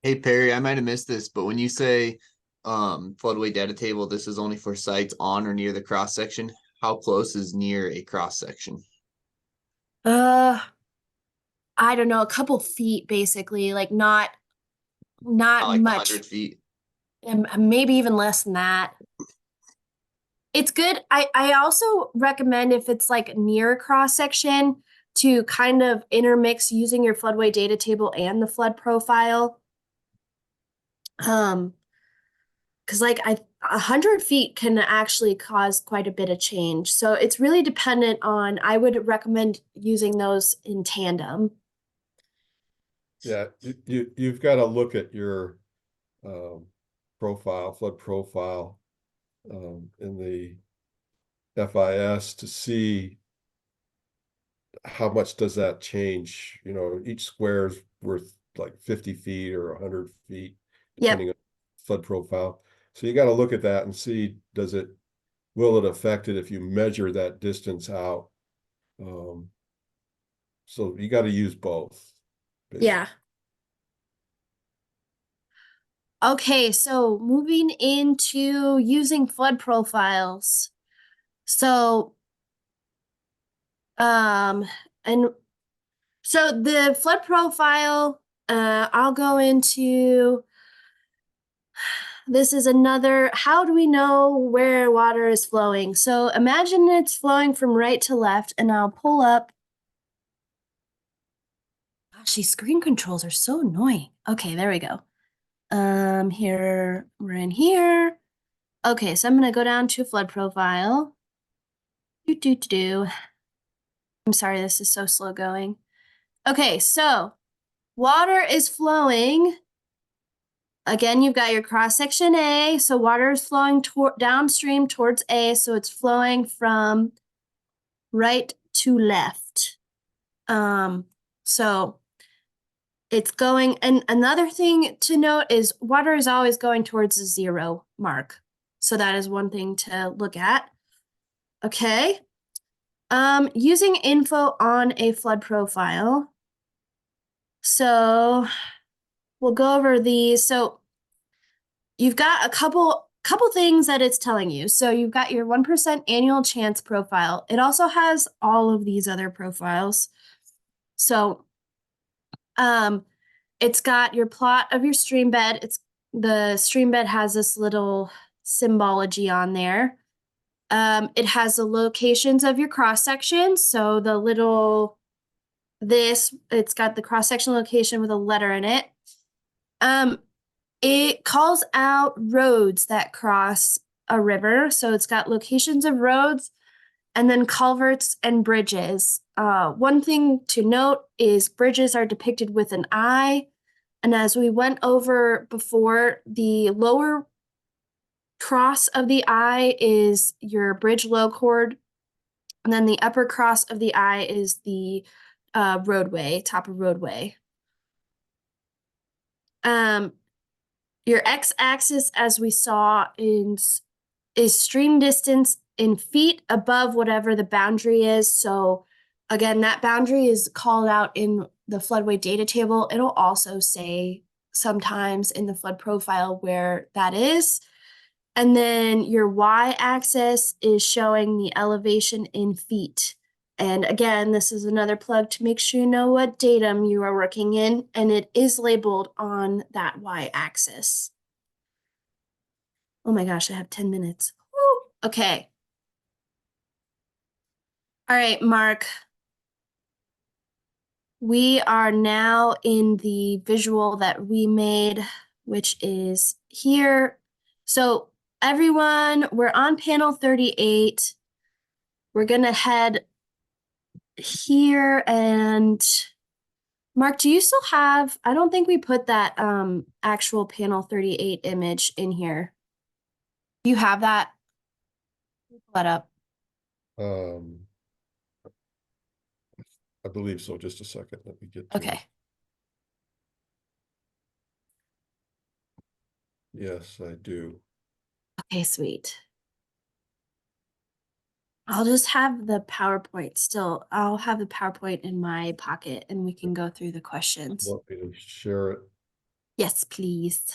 Hey Perry, I might have missed this, but when you say floodway data table, this is only for sites on or near the cross section. How close is near a cross section? I don't know, a couple feet basically, like not Not like much, 100 feet. and maybe even less than that. It's good. I also recommend if it's like near a cross section to kind of intermix using your floodway data table and the flood profile. Because like 100 feet can actually cause quite a bit of change. So it's really dependent on, I would recommend using those in tandem. Yeah, you've got to look at your flood profile in the FIS to see how much does that change. You know, each square is worth like 50 feet or 100 feet, depending on flood profile. So you got to look at that and see, will it affect it if you measure that distance out? So you got to use both. Basically. Yeah. Okay, so moving into using flood profiles. So, and so the flood profile, I'll go into, this is another, how do we know where water is flowing? So imagine it's flowing from right to left, and I'll pull up. Gosh, these screen controls are so annoying. Okay, there we go. Here, we're in here. Okay, so I'm gonna go down to flood profile. I'm sorry, this is so slow going. Okay, so water is flowing. Again, you've got your cross section A, so water is flowing downstream towards A, so it's flowing from right to left. So it's going, and another thing to note is water is always going towards the 0 mark. So that is one thing to look at. Okay. Using info on a flood profile. So we'll go over these. So you've got a couple things that it's telling you. So you've got your 1% annual chance profile. It also has all of these other profiles. So it's got your plot of your stream bed. The stream bed has this little symbology on there. It has the locations of your cross sections. So the little it's got the cross section location with a letter in it. It calls out roads that cross a river. So it's got locations of roads and then culverts and bridges. One thing to note is bridges are depicted with an eye. And as we went over before, the lower cross of the eye is your bridge low chord. And then the upper cross of the eye is the roadway, top of roadway. Your x-axis, as we saw, is stream distance in feet above whatever the boundary is. So again, that boundary is called out in the floodway data table. It'll also say sometimes in the flood profile where that is. And then your y-axis is showing the elevation in feet. And again, this is another plug to make sure you know what datum you are working in, and it is labeled on that y-axis. Oh my gosh, I have 10 minutes. Woo! Okay. All right, Mark. We are now in the visual that we made, which is here. So everyone, we're on panel 38. We're gonna head here, and Mark, do you still have, I don't think we put that actual panel 38 image in here. Do you have that? Pull that up. I believe so. Just a second. Let me get to it. Okay. Yes, I do. Okay, sweet. I'll just have the PowerPoint still. I'll have the PowerPoint in my pocket and we can go through the questions. Want me to share it? Yes, please.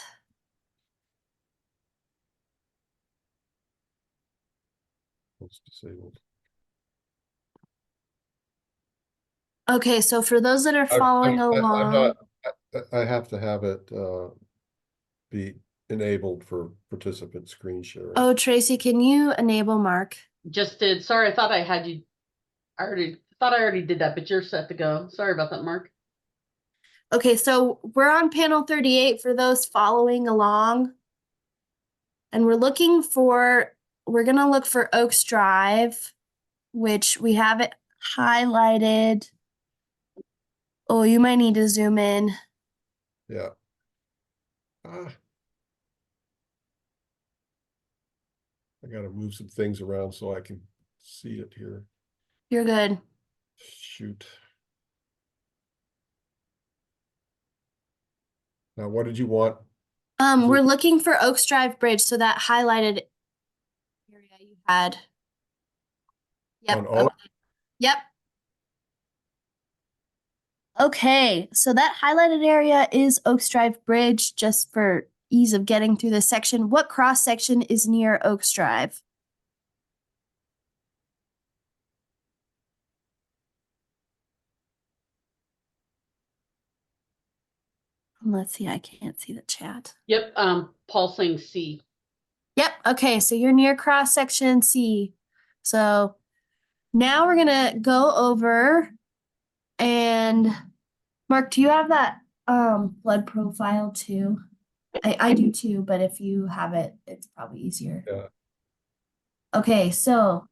It's disabled. Okay, so for those that are following I'm along, not, I have to have it be enabled for participant screen sharing. oh, Tracy, can you enable Mark? Just did. Sorry, I thought I had you. I already did that, but you're set to go. Sorry about that, Mark. Okay, so we're on panel 38 for those following along. And we're going to look for Oaks Drive, which we have it highlighted. Oh, you might need to zoom in. Yeah. I gotta move some things around so I can see it here. You're good. Shoot. Now, what did you want? We're looking for Oaks Drive Bridge, so that highlighted area you had. Yep. On all? Yep. Okay, so that highlighted area is Oaks Drive Bridge, just for ease of getting through this section. What cross section is near Oaks Drive? Let's see, I can't see the chat. Yep. Paul saying C. Yep, okay, so you're near cross section C. So now we're gonna go over and Mark, do you have that flood profile too? I do too, but if you have it, it's probably easier. Yeah. Okay, so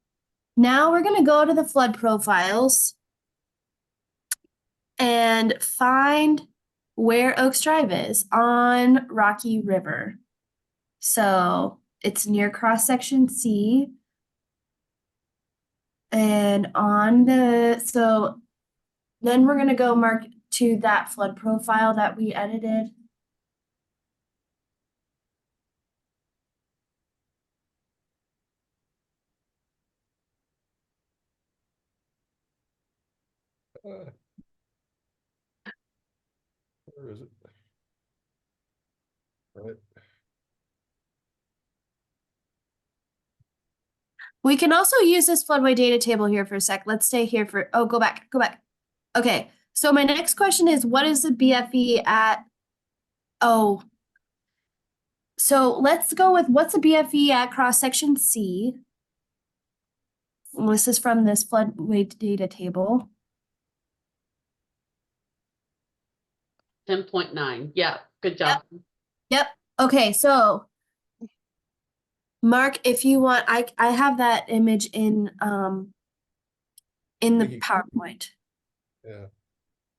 now we're gonna go to the flood profiles and find where Oaks Drive is on Rocky River. So it's near cross section C. And so then we're gonna go Mark to that flood profile that we edited. Where is it? Right. We can also use this floodway data table here for a sec. Let's stay here for, oh, go back. Okay, so my next question is, what is the BFE at, oh. So let's go with what's the BFE at cross section C? This is from this floodway data table. 10.9. Yeah, good job. Yep. Okay, so Mark, if you want, I have that image in the PowerPoint. Yeah.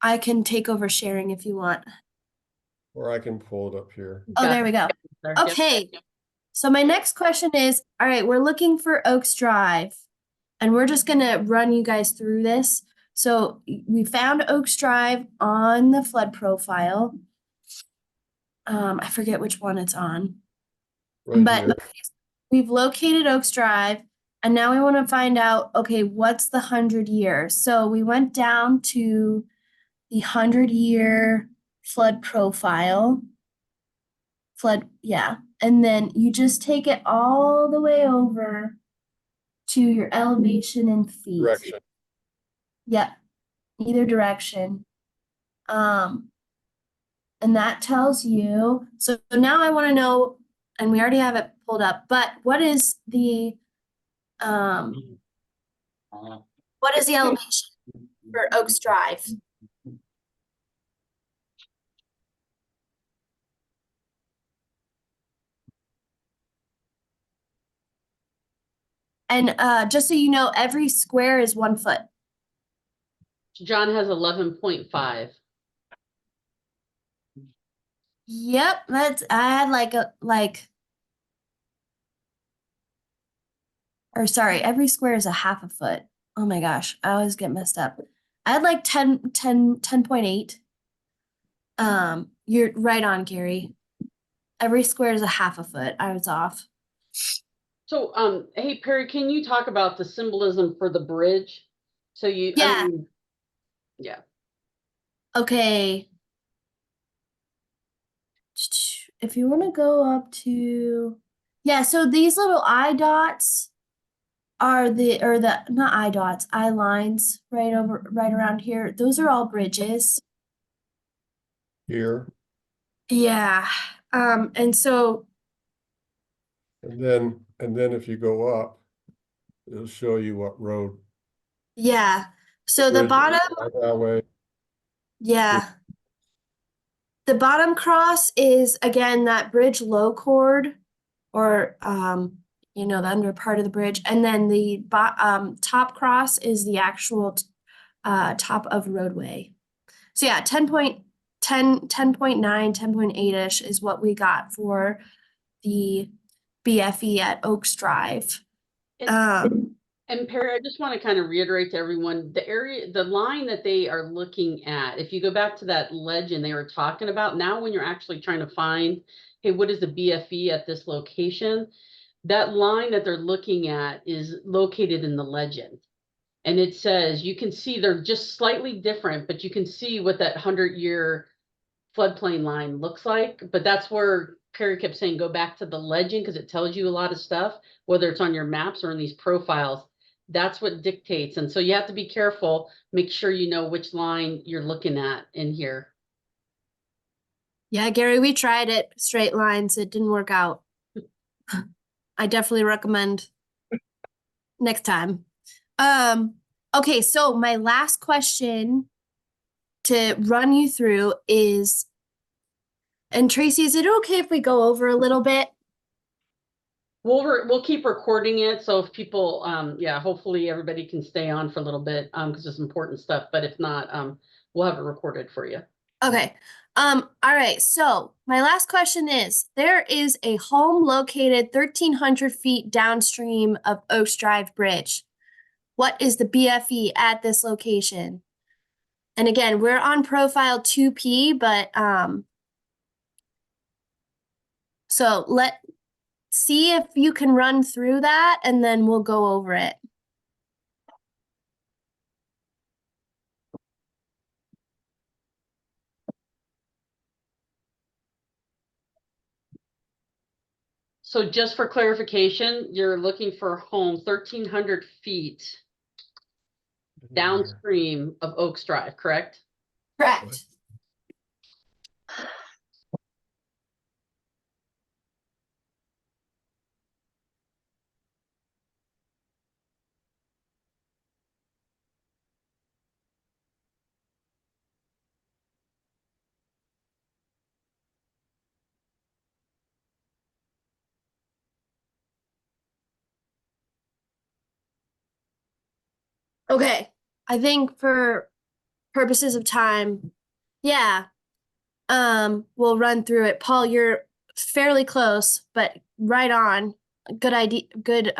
I can take over sharing if you want. Or I can pull it up here. Oh, Got there we go. Yep. Okay. So my next question is, all right, we're looking for Oaks Drive, and we're just gonna run you guys through this. So we found Oaks Drive on the flood profile. I forget which one it's on, Right but here. we've located Oaks Drive, and now we want to find out, okay, what's the 100-year? So we went down to the 100-year flood profile. Yeah. And then you just take it all the way over to your elevation in feet. Direction. Yep, either direction. And that tells you, so now I want to know, and we already have it pulled up, but what is the elevation for Oaks Drive? And just so you know, every square is 1 foot. John has 11.5. Yep, I had or sorry, every square is a half a foot. Oh my gosh, I always get messed up. I had like 10.8. You're right on, Gary. Every square is a half a foot. I was off. So, hey, Peri, can you talk about the symbolism for the bridge? So you, I Yeah. mean, yeah. Okay. If you want to go up to, yeah, so these little eye dots are not eye dots, eye lines right around here. Those are all bridges. Here, Yeah. And so, and then if you go up, it'll show you what road. yeah. So the bridge, bottom, highway. yeah. The bottom cross is again that bridge low chord or the under part of the bridge. And then the top cross is the actual top of roadway. So yeah, 10.10, 10.9, 10.8-ish is what we got for the BFE at Oaks Drive. And Peri, I just want to kind of reiterate to everyone, the line that they are looking at, if you go back to that legend they were talking about, now when you're actually trying to find, hey, what is the BFE at this location? That line that they're looking at is located in the legend. And it says, you can see they're just slightly different, but you can see what that 100-year floodplain line looks like. But that's where Peri kept saying, go back to the legend because it tells you a lot of stuff, whether it's on your maps or in these profiles. That's what dictates. And so you have to be careful, make sure you know which line you're looking at in here. Yeah, Gary, we tried it, straight lines. It didn't work out. I definitely recommend next time. Okay, so my last question to run you through is, and Tracy, is it okay if we go over a little bit? We'll keep recording it. So if people, yeah, hopefully everybody can stay on for a little bit, because it's important stuff, but if not, we'll have it recorded for you. Okay. All right. So my last question is, there is a home located 1,300 feet downstream of Oaks Drive Bridge. What is the BFE at this location? And again, we're on profile 2P, but so let's see if you can run through that and then we'll go over it. So just for clarification, you're looking for a home 1,300 feet downstream of Oaks Drive, correct? Correct. Okay. I think for purposes of time, yeah, we'll run through it. Paul, you're fairly close, but right on. Good idea. Good.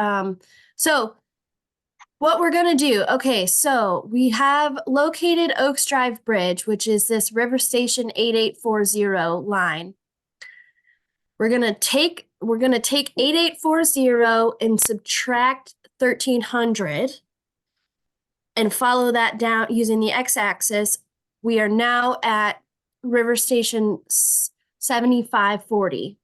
So what we're gonna do, okay, so we have located Oaks Drive Bridge, which is this River Station 8840 line. We're gonna take 8840 and subtract 1,300 and follow that down using the x-axis. We are now at River Station 7540.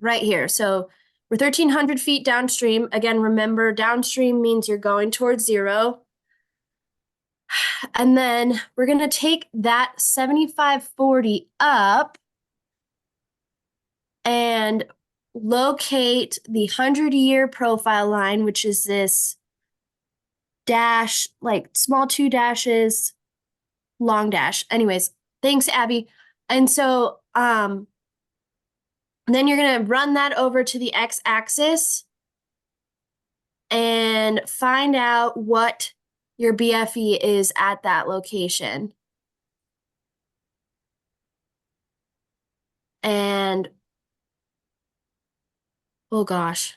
Right here. So we're 1,300 feet downstream. Again, remember, downstream means you're going towards zero. And then we're going to take that 7540 up and locate the 100-year profile line, which is this dash, like small 2 dashes, long dash. Anyways, thanks, Abby. And so then you're going to run that over to the x-axis and find out what your BFE is at that location. And oh gosh.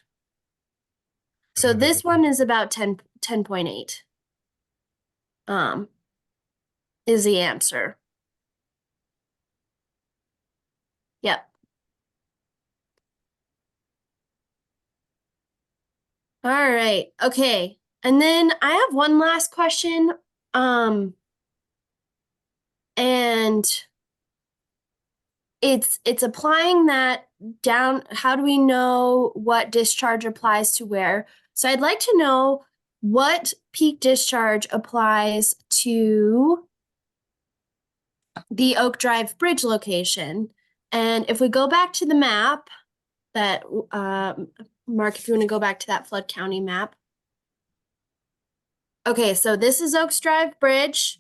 So this one is about 10.8. Is the answer. Yep. All right. Okay. And then I have one last question. And it's applying that down. How do we know what discharge applies to where? So I'd like to know what peak discharge applies to the Oak Drive Bridge location. And if we go back to the map that, Mark, if you want to go back to that Flood County map. Okay, so this is Oaks Drive Bridge.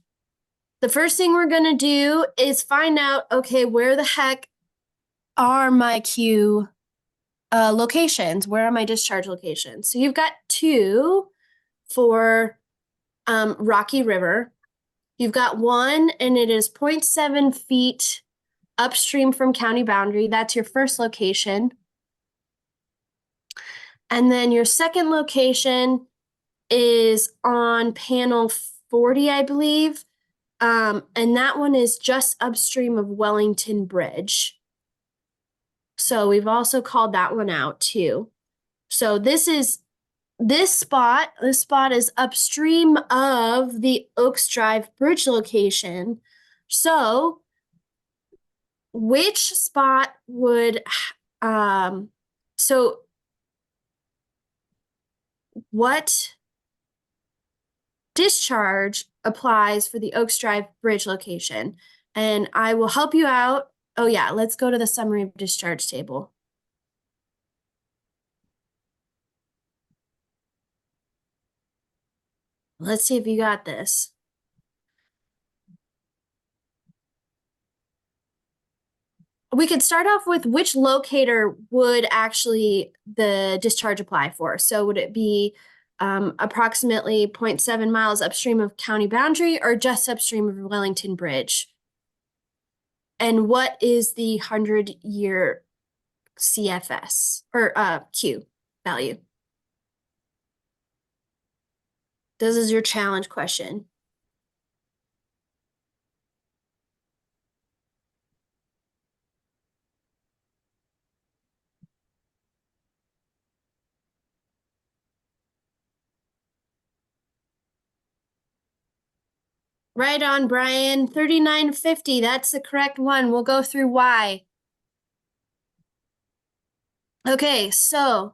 The first thing we're gonna do is find out, okay, where the heck are my Q locations? Where are my discharge locations? So you've got 2 for Rocky River. You've got 1, and it is 0.7 feet upstream from county boundary. That's your first location. And then your second location is on panel 40, I believe. And that one is just upstream of Wellington Bridge. So we've also called that one out too. So this spot is upstream of the Oaks Drive Bridge location. So which spot would, so what discharge applies for the Oaks Drive Bridge location? And I will help you out. Oh yeah, let's go to the summary of discharge table. Let's see if you got this. We could start off with which locator would actually the discharge apply for. So would it be approximately 0.7 miles upstream of county boundary or just upstream of Wellington Bridge? And what is the 100-year CFS or Q value? This is your challenge question. Right on, Brian. 3950. That's the correct one. We'll go through why. Okay, so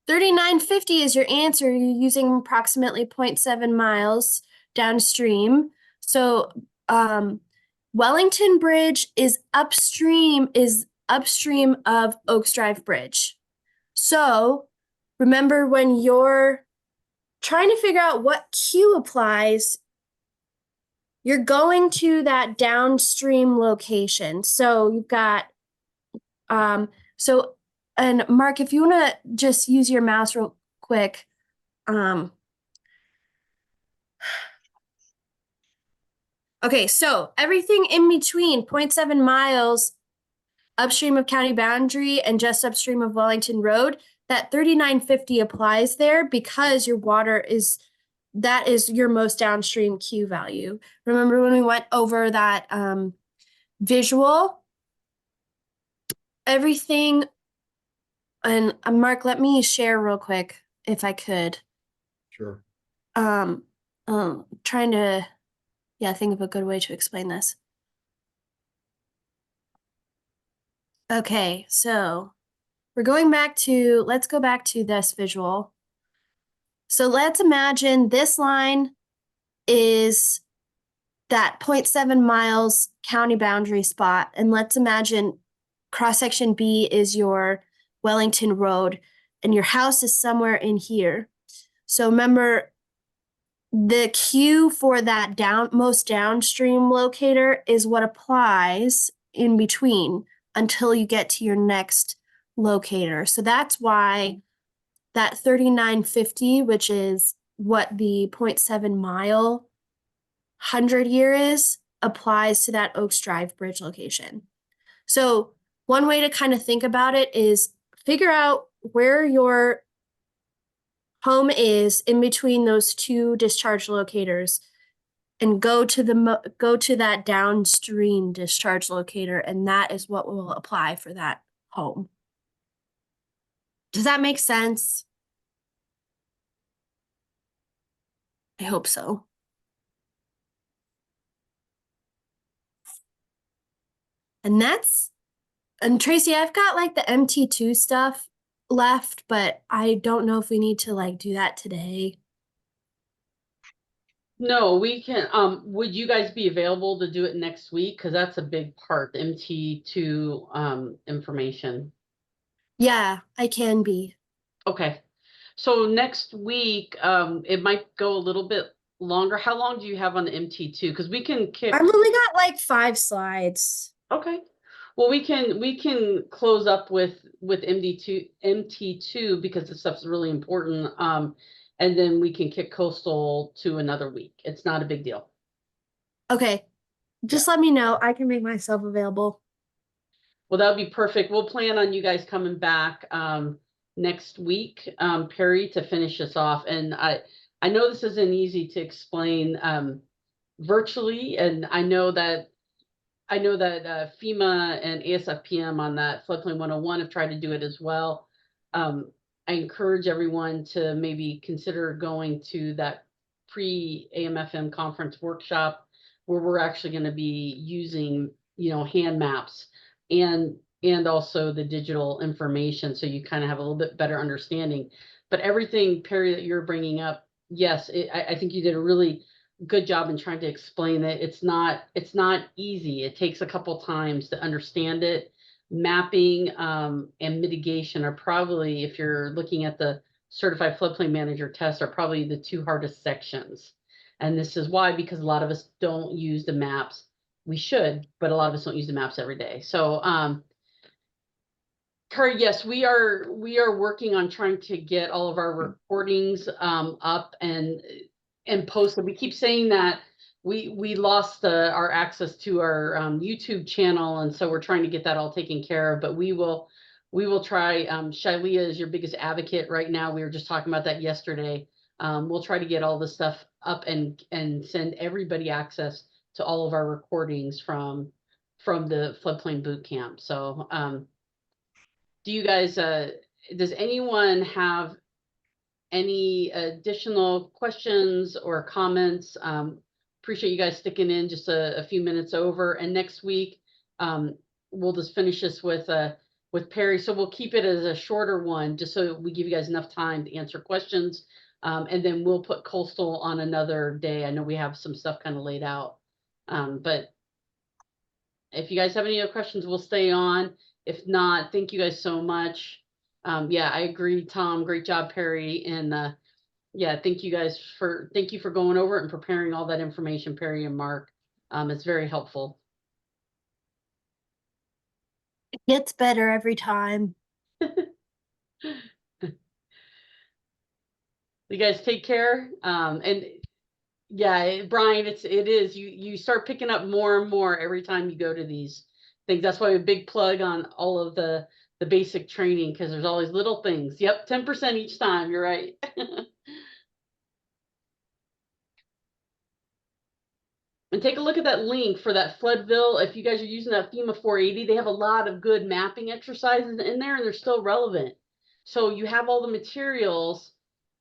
3950 is your answer. You're using approximately 0.7 miles downstream. So Wellington Bridge is upstream of Oaks Drive Bridge. So remember, when you're trying to figure out what Q applies, you're going to that downstream location. So you've got, and Mark, if you want to just use your mouse real quick. Okay, so everything in between 0.7 miles upstream of county boundary and just upstream of Wellington Road, that 3950 applies there because your water that is your most downstream Q value. Remember when we went over that visual? Everything, and Mark, let me share real quick if I could. Sure. Trying to, think of a good way to explain this. Okay, so we're going back to, let's go back to this visual. So let's imagine this line is that 0.7 miles county boundary spot. And let's imagine cross-section B is your Wellington Road and your house is somewhere in here. So remember, the Q for that most downstream locator is what applies in between until you get to your next locator. So that's why that 3950, which is what the 0.7 mile 100-year is, applies to that Oaks Drive Bridge location. So one way to kind of think about it is figure out where your home is in between those 2 discharge locators and go to that downstream discharge locator, and that is what will apply for that home. Does that make sense? I hope so. And Tracy, I've got like the MT2 stuff left, but I don't know if we need to like do that today. No, we can, would you guys be available to do it next week? Cause that's a big part, the MT2, information. Yeah, I can be. Okay. So next week, it might go a little bit longer. How long do you have on the MT2? Cause we can kick. I've only got like 5 slides. Okay. Well, we can close up with MT2 because the stuff's really important. And then we can kick coastal to another week. It's not a big deal. Okay. Just let me know. I can make myself available. Well, that would be perfect. We'll plan on you guys coming back next week, Peri, to finish us off. And I know this isn't easy to explain virtually, and I know that FEMA and ASFPM on that Floodplain 101 have tried to do it as well. I encourage everyone to maybe consider going to that pre-AMFM conference workshop where we're actually going to be using, hand maps and also the digital information, so you kind of have a little bit better understanding. But everything, Peri, that you're bringing up, yes, I think you did a really good job in trying to explain that it's not easy. It takes a couple times to understand it. Mapping and mitigation are probably, if you're looking at the certified floodplain manager test, are probably the 2 hardest sections. And this is why, because a lot of us don't use the maps. We should, but a lot of us don't use the maps every day. So Peri, yes, we are working on trying to get all of our recordings up and posted. We keep saying that we lost our access to our YouTube channel, and so we're trying to get that all taken care of. But we will try. Shailia is your biggest advocate right now. We were just talking about that yesterday. We'll try to get all this stuff up and send everybody access to all of our recordings from the Floodplain Bootcamp. So do you guys does anyone have any additional questions or comments? Appreciate you guys sticking in just a few minutes over. And next week, we'll just finish this with Peri. So we'll keep it as a shorter one, just so we give you guys enough time to answer questions. And then we'll put coastal on another day. I know we have some stuff kind of laid out. But if you guys have any other questions, we'll stay on. If not, thank you guys so much. Yeah, I agree, Tom. Great job, Peri. And yeah, thank you for going over it and preparing all that information, Peri and Marc. It's very helpful. It gets better every time. You guys take care. And yeah, Brian, it is. You start picking up more and more every time you go to these things. That's why a big plug on all of the basic training, because there's always little things. Yep, 10% each time. You're right. And take a look at that link for that Floodville. If you guys are using that FEMA 480, they have a lot of good mapping exercises in there, and they're still relevant. So you have all the materials.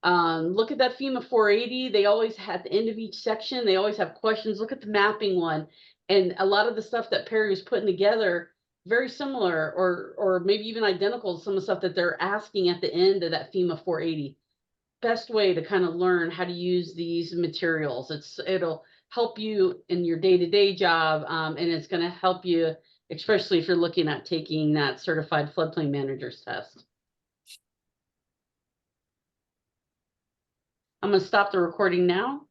Look at that FEMA 480. They always at the end of each section, they always have questions. Look at the mapping one. And a lot of the stuff that Peri was putting together, very similar or maybe even identical to some of the stuff that they're asking at the end of that FEMA 480. Best way to kind of learn how to use these materials. It'll help you in your day-to-day job, and it's going to help you, especially if you're looking at taking that certified floodplain manager's test. I'm going to stop the recording now.